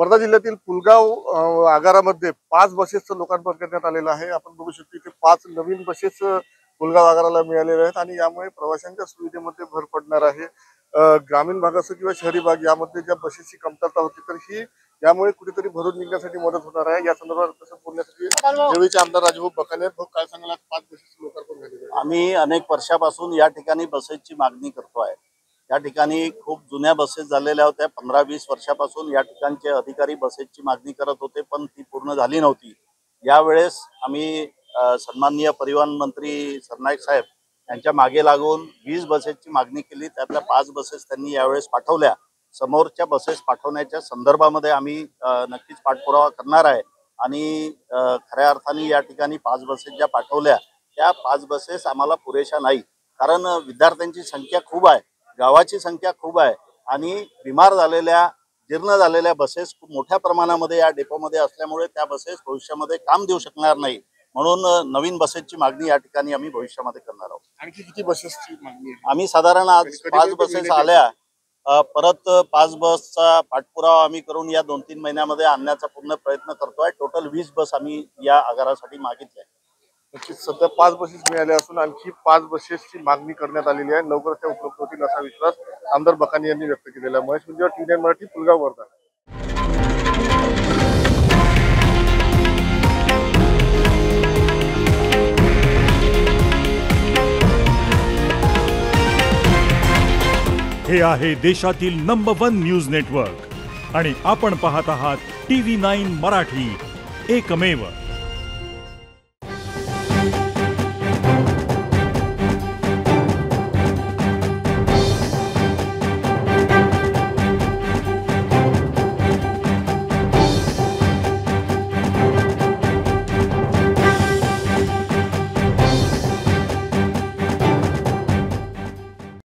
वर्धा जिल्ह्यातील पुलगाव आगारामध्ये 5 बसेसचं लोकार्पण करण्यात आलेलं आहे। आपण बघू शकतो इथे 5 नवीन बसेस पुलगाव आगाराला मिळालेल्या आहेत आणि यामुळे प्रवाशांच्या सुविधेमध्ये भर पडणार आहे। ग्रामीण भाग असो किंवा शहरी भाग यामध्ये ज्या बसेसची कमतरता होती तर ही यामुळे कुठेतरी भरून निघण्यासाठी मदत होणार आहे। या संदर्भात कसं बोलण्यासाठी देवीचे आमदार राजभाऊ बकाले काय सांगाल, 5 बसेस लोकार्पण झालेले आहे। आम्ही अनेक वर्षापासून या ठिकाणी बसेसची मागणी करतोय। या ठिकाणी खूप जुन्या बसेस झालेल्या होत्या। 15-20 वर्षापासून या ठिकाणचे अधिकारी बसेसची मागणी करत होते, पण ती पूर्ण झाली नव्हती। यावेळेस आम्ही सन्माननीय परिवहन मंत्री सरनाईक साहेब यांच्या मागे लागून 20 बसेसची मागणी केली। त्यातल्या 5 बसेस त्यांनी यावेळेस पाठवल्या। समोरच्या बसेस पाठवण्याच्या संदर्भामध्ये आम्ही नक्कीच पाठपुरावा करणार आहे आणि खऱ्या अर्थाने या ठिकाणी 5 बसेस ज्या पाठवल्या त्या 5 बसेस आम्हाला पुरेशा नाही, कारण विद्यार्थ्यांची संख्या खूप आहे, गावाची संख्या खूप आहे आणि बिमार झालेल्या जीर्ण झालेल्या बसेस खूप मोठ्या प्रमाणामध्ये या डेपोमध्ये असल्यामुळे त्या बसेस भविष्यामध्ये काम देऊ शकणार नाही। म्हणून नवीन बसेसची मागणी या ठिकाणी आम्ही भविष्यामध्ये करणार आहोत। आणखी किती बसेसची मागणी आहे? आम्ही साधारण आज 5 बसेस आल्या, परत 5 बसचा पाठपुरावा आम्ही करून या 2-3 महिन्यामध्ये आणण्याचा पूर्ण प्रयत्न करतोय। टोटल 20 बस आम्ही या आगारासाठी मागितल्या। नक्कीच सध्या 5 बसेस मिळाल्या असून आणखी 5 बसेसची मागणी करण्यात आलेली आहे। लवकरच त्या उपलब्ध होतील असा विश्वास आमदार बकानी यांनी व्यक्त केलेला आहे। महेश गुंजर, टी9 मराठी, पुलगाव, वर्धा। हे आहे देशातील नंबर 1 न्यूज नेटवर्क आणि आपण पाहत आहात TV9 मराठी, एकमेव।